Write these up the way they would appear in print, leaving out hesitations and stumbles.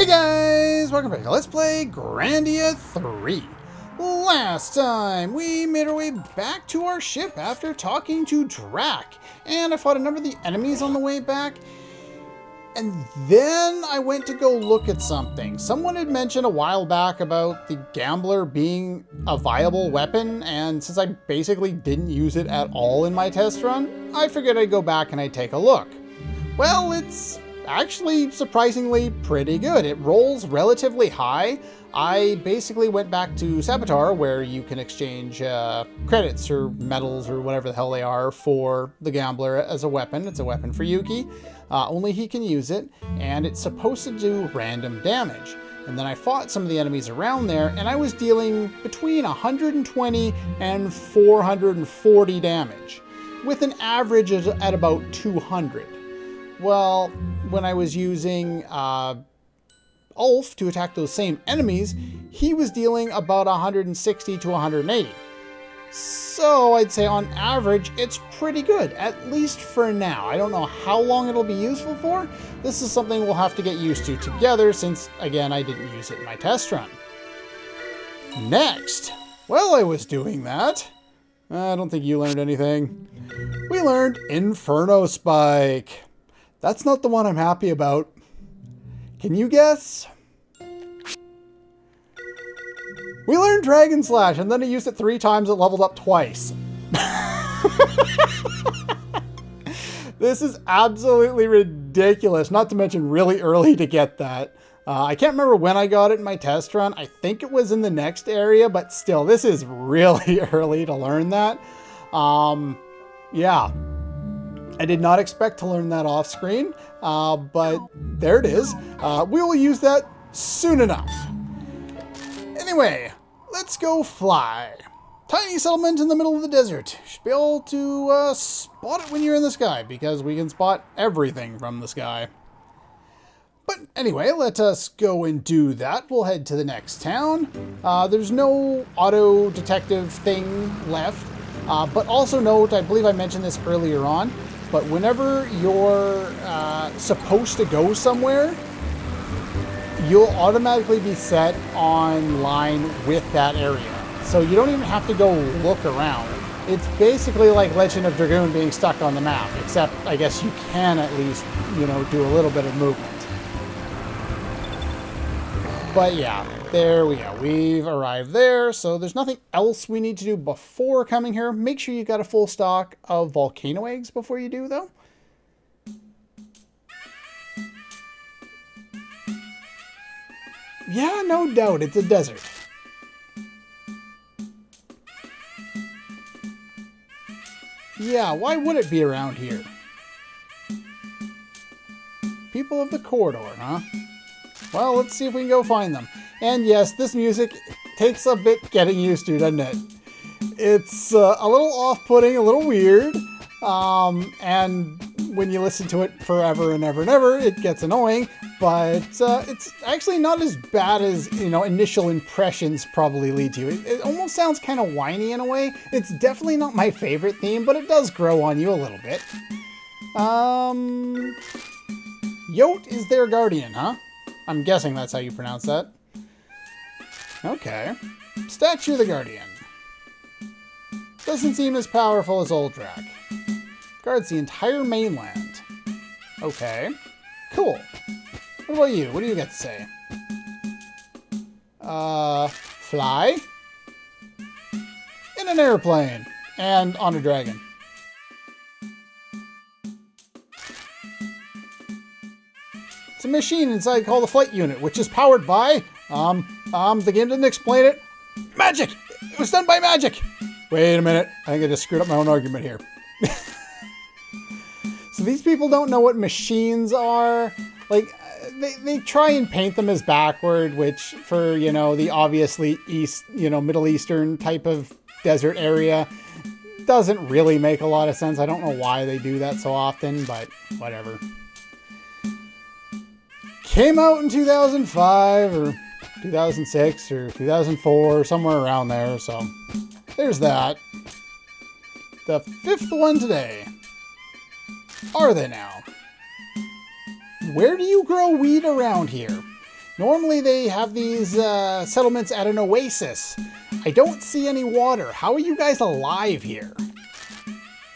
Hey guys! Welcome back to Let's Play Grandia 3. Last time, we made our way back to our ship after talking to Drac, and I fought a number of the enemies on the way back, and then I went to go look at something. Someone had mentioned a while back about the Gambler being a viable weapon, and since I basically didn't use it at all in my test run, I figured I'd go back and I'd take a look. Well, it's actually surprisingly pretty good. It rolls relatively high. I basically went back to Saboteur, where you can exchange credits or medals or whatever the hell they are for the Gambler as a weapon. It's a weapon for Yuki. Only he can use it, and it's supposed to do random damage. And then I fought some of the enemies around there, and I was dealing between 120 and 440 damage, with an average at about 200. Well, when I was using Ulf to attack those same enemies, he was dealing about 160 to 180. So I'd say on average, it's pretty good, at least for now. I don't know how long it'll be useful for. This is something we'll have to get used to together since, again, I didn't use it in my test run. Next, while I was doing that, I don't think you learned anything. We learned Inferno Spike. That's not the one I'm happy about. Can you guess? We learned Dragon Slash, and then I used it 3 times and leveled up twice. This is absolutely ridiculous, not to mention really early to get that. I can't remember when I got it in my test run. I think it was in the next area, but still, this is really early to learn that. Yeah. I did not expect to learn that off screen, but there it is. We will use that soon enough. Anyway, let's go fly. Tiny settlement in the middle of the desert. Should be able to spot it when you're in the sky, because we can spot everything from the sky. But anyway, let us go and do that. We'll head to the next town. There's no auto detective thing left, but also note, I believe I mentioned this earlier on, but whenever you're supposed to go somewhere, you'll automatically be set on line with that area. So you don't even have to go look around. It's basically like Legend of Dragoon being stuck on the map, except I guess you can at least, you know, do a little bit of movement. But yeah, there we go. We've arrived there, so there's nothing else we need to do before coming here. Make sure you've got a full stock of volcano eggs before you do, though. Yeah, no doubt, it's a desert. Yeah, why would it be around here? People of the corridor, huh? Well, let's see if we can go find them. And yes, this music takes a bit getting used to, doesn't it? It's a little off-putting, a little weird, and when you listen to it forever and ever and ever, it gets annoying, but it's actually not as bad as, you know, initial impressions probably lead to. It almost sounds kind of whiny in a way. It's definitely not my favorite theme, but it does grow on you a little bit. Yote is their guardian, huh? I'm guessing that's how you pronounce that. Okay. Statue of the Guardian. Doesn't seem as powerful as Old Drac. Guards the entire mainland. Okay. Cool. What about you? What do you got to say? Fly? In an airplane. And on a dragon. It's a machine inside called the flight unit, which is powered by, the game didn't explain it. Magic! It was done by magic! Wait a minute. I think I just screwed up my own argument here. So these people don't know what machines are. Like, they try and paint them as backward, which for, you know, the obviously Middle Eastern type of desert area doesn't really make a lot of sense. I don't know why they do that so often, but whatever. Came out in 2005 or 2006 or 2004, somewhere around there, so there's that. The 5th one today. Are they now? Where do you grow weed around here? Normally they have these settlements at an oasis. I don't see any water. How are you guys alive here?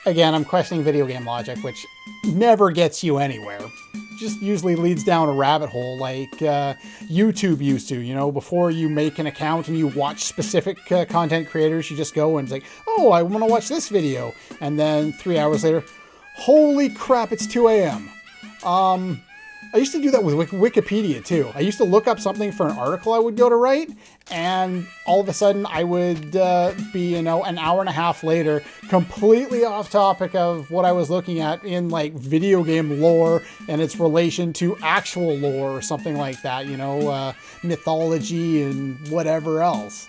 Again, I'm questioning video game logic, which never gets you anywhere. Just usually leads down a rabbit hole like YouTube used to, you know, before you make an account and you watch specific content creators, you just go and it's like, oh, I want to watch this video. And then 3 hours later, holy crap, it's 2 a.m. I used to do that with Wikipedia too. I used to look up something for an article I would go to write, and all of a sudden I would be, you know, an hour and a half later, completely off topic of what I was looking at in like video game lore and its relation to actual lore or something like that, you know, mythology and whatever else.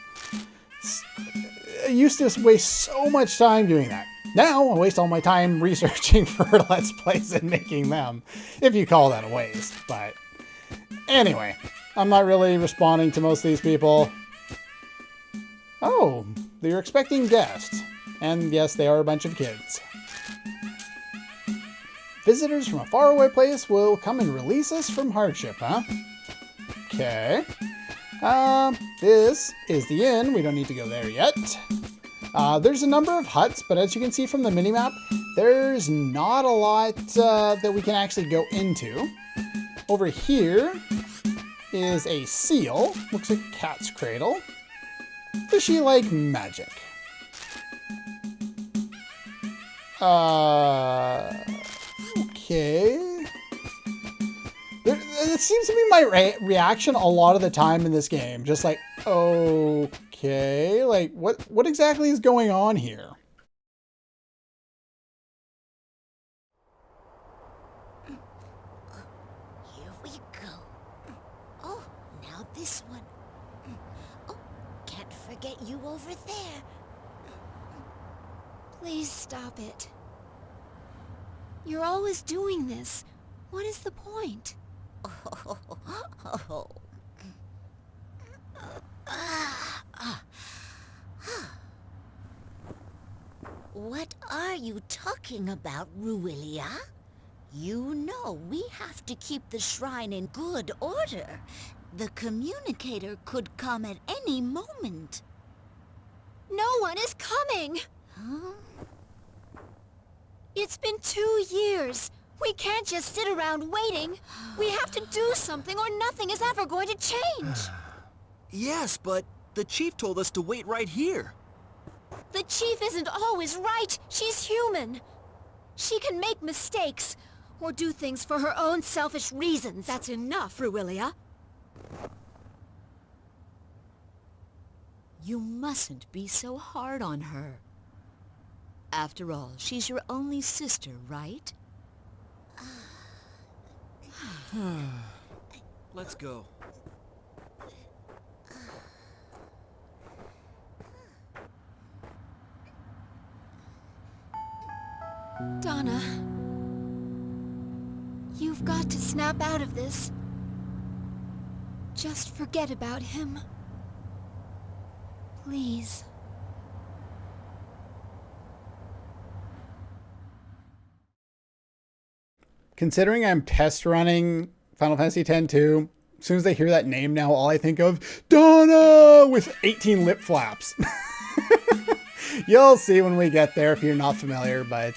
I used to waste so much time doing that. Now I waste all my time researching for Let's Plays and making them, if you call that a waste. But anyway, I'm not really responding to most of these people. Oh, they're expecting guests. And yes, they are a bunch of kids. Visitors from a faraway place will come and release us from hardship, huh? Okay. This is the inn. We don't need to go there yet. There's a number of huts, but as you can see from the minimap, there's not a lot that we can actually go into. Over here is a seal. Looks like a cat's cradle. Fishy like magic. Okay. It seems to be my reaction a lot of the time in this game. Just like, okay, like what exactly is going on here? Here we go. Oh, now this one. Oh, can't forget you over there. Please stop it. You're always doing this. What is the point? Oh. What are you talking about, Ruilia? You know we have to keep the shrine in good order. The communicator could come at any moment. No one is coming! Huh? It's been 2 years. We can't just sit around waiting. We have to do something or nothing is ever going to change. Yes, but the chief told us to wait right here. The chief isn't always right. She's human. She can make mistakes or do things for her own selfish reasons. That's enough, Ruilia. You mustn't be so hard on her. After all, she's your only sister, right? Let's go. Donna, you've got to snap out of this. Just forget about him. Please. Considering I'm test running Final Fantasy X too, as soon as they hear that name now, all I think of, Donna, with 18 lip flaps. You'll see when we get there if you're not familiar, but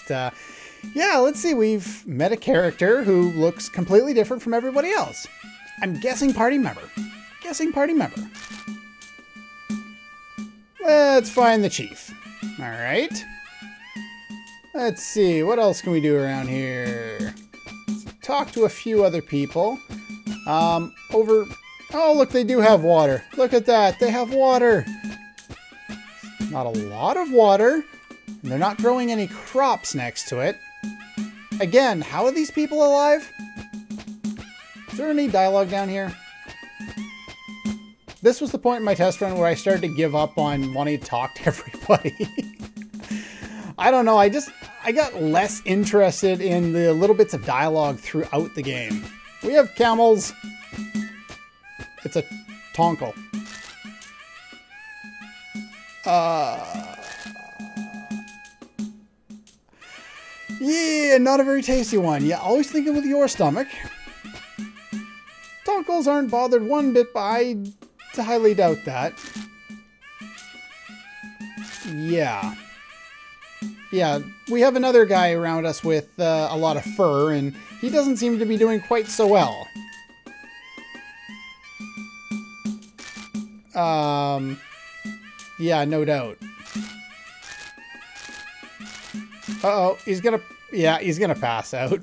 yeah, let's see. We've met a character who looks completely different from everybody else. I'm guessing party member. Let's find the chief. All right. Let's see, what else can we do around here? Let's talk to a few other people. Oh, look, they do have water. Look at that, they have water. Not a lot of water. And they're not growing any crops next to it. Again, how are these people alive? Is there any dialogue down here? This was the point in my test run where I started to give up on wanting to talk to everybody. I don't know, I got less interested in the little bits of dialogue throughout the game. We have camels. It's a tonkel. Yeah, not a very tasty one. Yeah, always thinking with your stomach. Tonkel Rebels aren't bothered one bit, but I highly doubt that. Yeah. Yeah, we have another guy around us with a lot of fur, and he doesn't seem to be doing quite so well. Yeah, no doubt. Uh-oh, he's gonna pass out.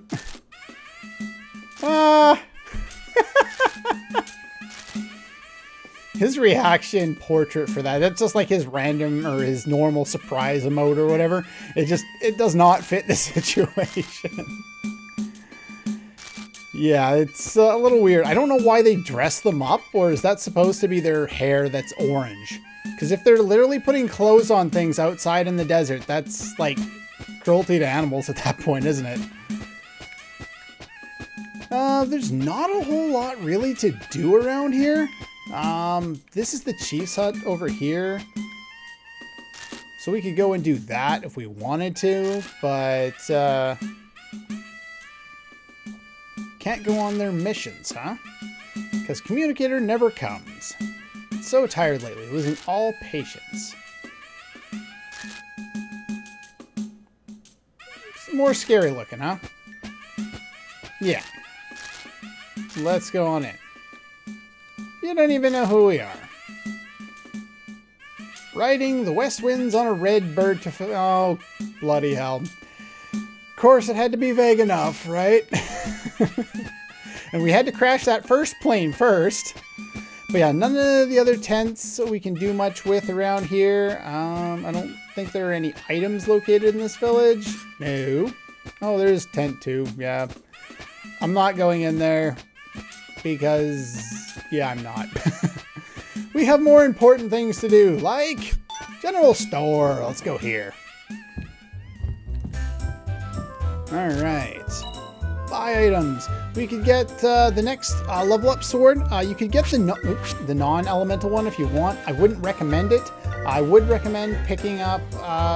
His reaction portrait for that's just like his random or his normal surprise emote or whatever. It does not fit the situation. Yeah, it's a little weird. I don't know why they dress them up, or is that supposed to be their hair that's orange? Because if they're literally putting clothes on things outside in the desert, that's like cruelty to animals at that point, isn't it? There's not a whole lot really to do around here. This is the chief's hut over here. So we could go and do that if we wanted to, but, can't go on their missions, huh? Because communicator never comes. It's so tired lately, losing all patience. It's more scary looking, huh? Yeah. Let's go on in. You don't even know who we are. Riding the west winds on a red bird to... Oh, bloody hell. Of course, it had to be vague enough, right? And we had to crash that first plane first. But yeah, none of the other tents we can do much with around here. I don't think there are any items located in this village. No. Oh, there's tent 2. Yeah. I'm not going in there because... Yeah, I'm not. We have more important things to do, like general store. Let's go here. All right. Buy items. We could get the next level up sword. You could get the non-elemental one if you want. I wouldn't recommend it. I would recommend picking up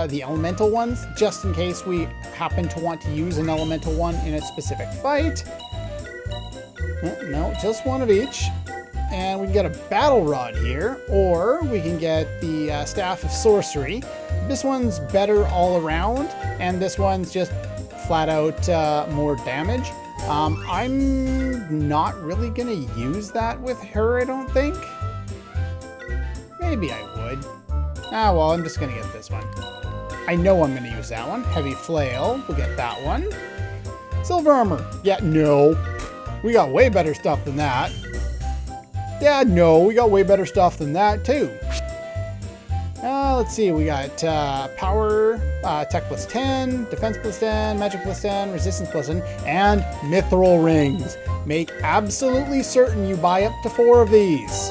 the elemental ones just in case we happen to want to use an elemental one in a specific fight. No, just one of each. And we can get a battle rod here, or we can get the staff of sorcery. This one's better all around, and this one's just flat out more damage. I'm not really gonna use that with her, I don't think. Maybe I would. Ah, well, I'm just gonna get this one. I know I'm gonna use that one. Heavy flail, we'll get that one. Silver armor, yeah, no. We got way better stuff than that. Yeah, no, we got way better stuff than that, too. Let's see, we got power, tech plus 10, defense plus 10, magic plus 10, resistance plus 10, and mithril rings. Make absolutely certain you buy up to 4 of these.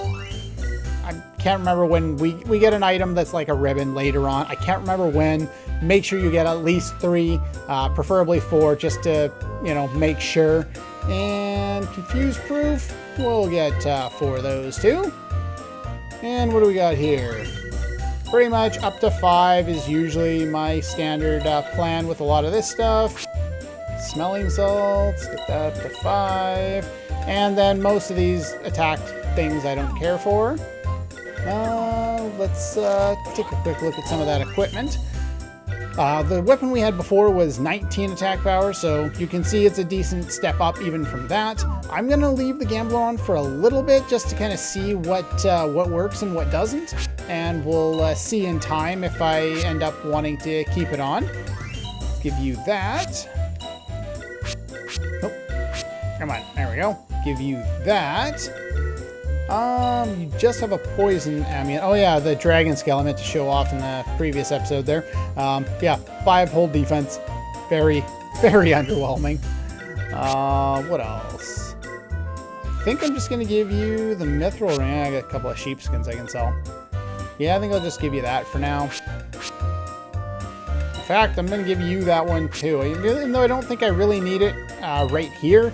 I can't remember when we get an item that's like a ribbon later on. I can't remember when. Make sure you get at least 3, preferably 4, just to, you know, make sure. And confuse proof, we'll get 4 of those too. And what do we got here? Pretty much up to 5 is usually my standard plan with a lot of this stuff. Smelling salts, get that up to 5. And then most of these attack things I don't care for. Let's take a quick look at some of that equipment. The weapon we had before was 19 attack power, so you can see it's a decent step up even from that. I'm going to leave the Gambler on for a little bit just to kind of see what works and what doesn't, and we'll see in time if I end up wanting to keep it on. Give you that. Oh, come on, there we go. Give you that. You just have a poison amulet. Oh yeah, the dragon scale I meant to show off in the previous episode there. Yeah, 5 hold defense. Very, very underwhelming. What else? I think I'm just going to give you the mithril ring. I got a couple of sheepskins I can sell. Yeah, I think I'll just give you that for now. In fact, I'm going to give you that one too. Even though I don't think I really need it right here,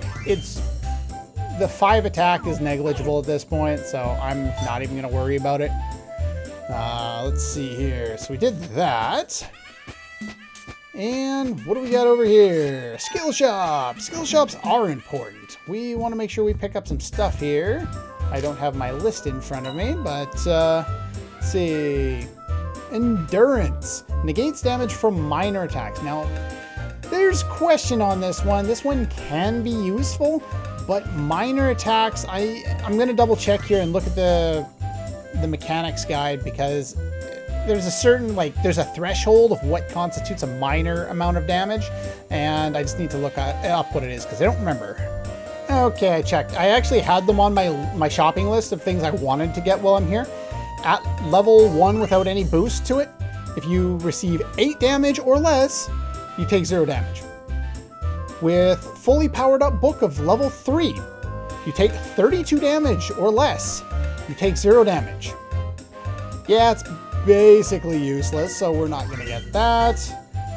the 5 attack is negligible at this point, so I'm not even going to worry about it. Let's see here. So we did that. And what do we got over here? Skill shop. Skill shops are important. We want to make sure we pick up some stuff here. I don't have my list in front of me, but let's see. Endurance. Negates damage from minor attacks. Now, there's question on this one. This one can be useful, but minor attacks, I'm going to double check here and look at the mechanics guide, because there's a certain, there's a threshold of what constitutes a minor amount of damage, and I just need to look up what it is, because I don't remember. Okay, I checked. I actually had them on my shopping list of things I wanted to get while I'm here. At level 1 without any boost to it, if you receive 8 damage or less, you take 0 damage. With fully powered up book of level 3, you take 32 damage or less, you take 0 damage. Yeah, it's basically useless, so we're not going to get that.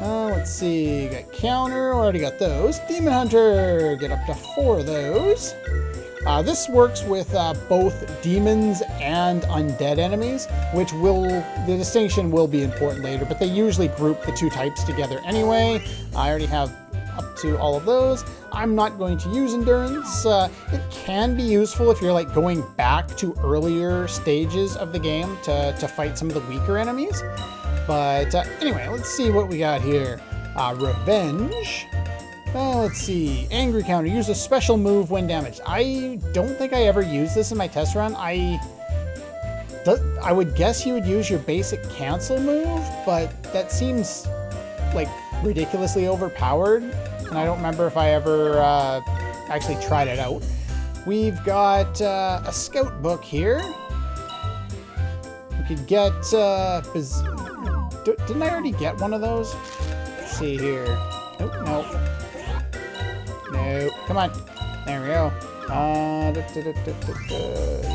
Let's see, got counter, already got those. Demon Hunter, get up to 4 of those. This works with both demons and undead enemies, which the distinction will be important later, but they usually group the two types together anyway. I already have up to all of those. I'm not going to use endurance. It can be useful if you're going back to earlier stages of the game to fight some of the weaker enemies. But anyway, let's see what we got here. Revenge. Let's see. Angry counter. Use a special move when damaged. I don't think I ever used this in my test run. I would guess you would use your basic cancel move, but that seems ridiculously overpowered, and I don't remember if I ever actually tried it out. We've got a scout book here. We could get... didn't I already get one of those? Let's see here. Nope, nope. Nope. Come on. There we go.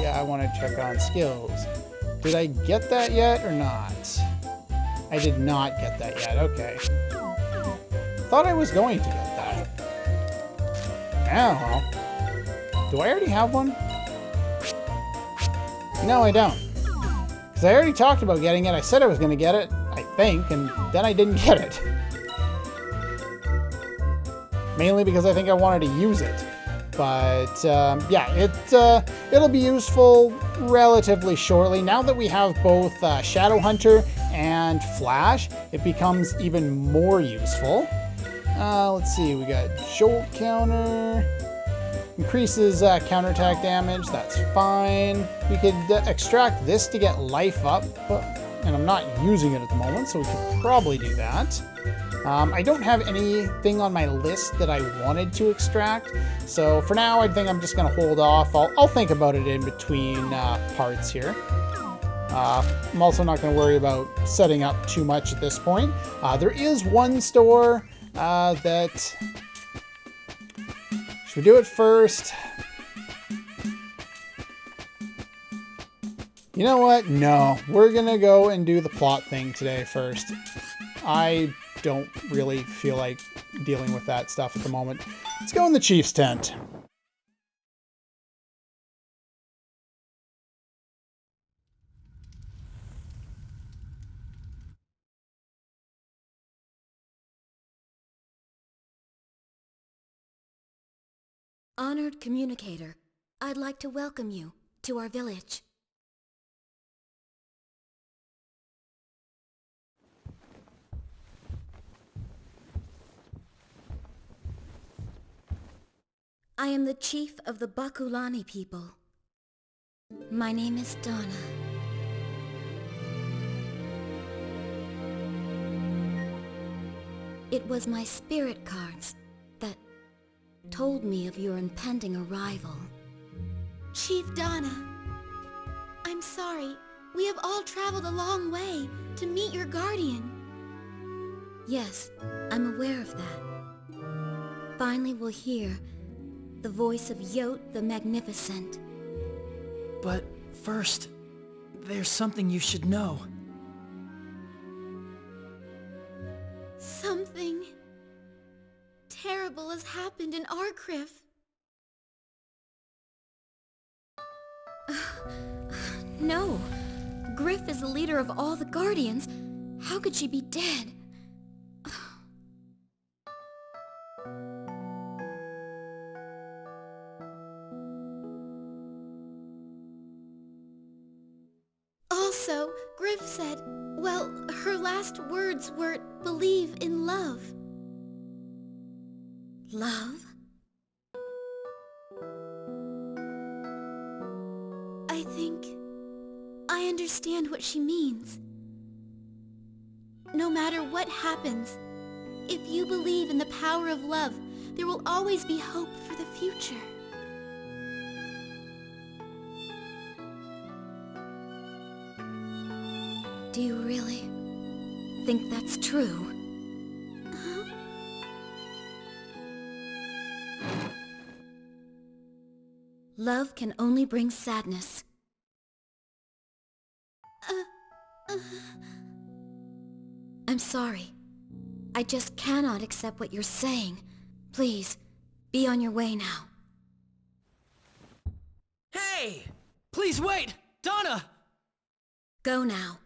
Yeah, I want to check on skills. Did I get that yet or not? I did not get that yet. Okay. Thought I was going to get that. Oh, well. Do I already have one? No, I don't. Because I already talked about getting it. I said I was going to get it, I think, and then I didn't get it. Mainly because I think I wanted to use it. But, yeah, it'll be useful relatively shortly. Now that we have both Shadow Hunter and Flash, it becomes even more useful. Let's see, we got Jolt Counter. Increases counterattack damage, that's fine. We could extract this to get life up, and I'm not using it at the moment, so we could probably do that. I don't have anything on my list that I wanted to extract, so for now I think I'm just going to hold off. I'll think about it in between parts here. I'm also not going to worry about setting up too much at this point. There is one store that... Should we do it first? You know what? No. We're going to go and do the plot thing today first. I don't really feel like dealing with that stuff at the moment. Let's go in the Chief's tent. Honored communicator, I'd like to welcome you to our village. I am the chief of the Bakulani people. My name is Donna. It was my spirit cards that told me of your impending arrival. Chief Donna, I'm sorry. We have all traveled a long way to meet your guardian. Yes, I'm aware of that. Finally we'll hear the voice of Yote the Magnificent. But first, there's something you should know. Something terrible has happened in Arcriff. No. Griff is the leader of all the Guardians. How could she be dead? Well, her last words were, believe in love. Love? I think I understand what she means. No matter what happens, if you believe in the power of love, there will always be hope for the future. Do you really think that's true? Love can only bring sadness. I'm sorry. I just cannot accept what you're saying. Please, be on your way now. Hey! Please wait! Donna! Go now.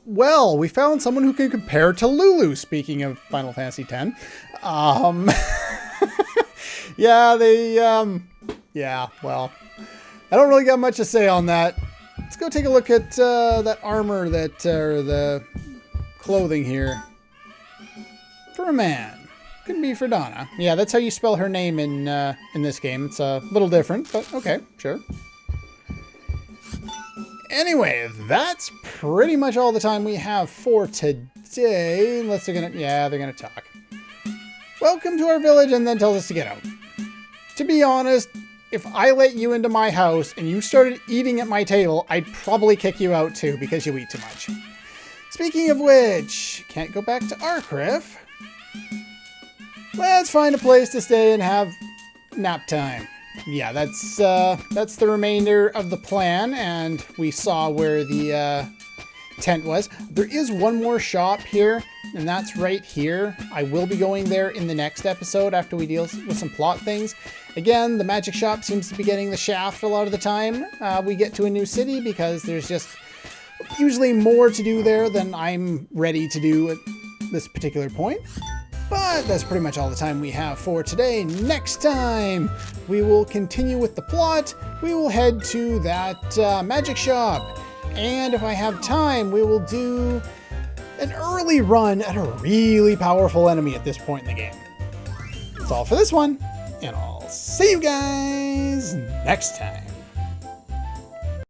Well, we found someone who can compare to Lulu, speaking of Final Fantasy X. Yeah, well, I don't really got much to say on that. Let's go take a look at that armor, or the clothing here. For a man. Couldn't be for Donna. Yeah, that's how you spell her name in this game. It's a little different, but okay, sure. Anyway, that's pretty much all the time we have for today. Unless they're gonna talk. Welcome to our village, and then tells us to get out. To be honest, if I let you into my house and you started eating at my table, I'd probably kick you out too because you eat too much. Speaking of which, can't go back to Arcriff. Let's find a place to stay and have nap time. Yeah, that's the remainder of the plan, and we saw where the tent was. There is one more shop here, and that's right here. I will be going there in the next episode after we deal with some plot things. Again, the magic shop seems to be getting the shaft a lot of the time we get to a new city, because there's just usually more to do there than I'm ready to do at this particular point. But that's pretty much all the time we have for today. Next time, we will continue with the plot. We will head to that magic shop. And if I have time, we will do an early run at a really powerful enemy at this point in the game. That's all for this one, and I'll see you guys next time.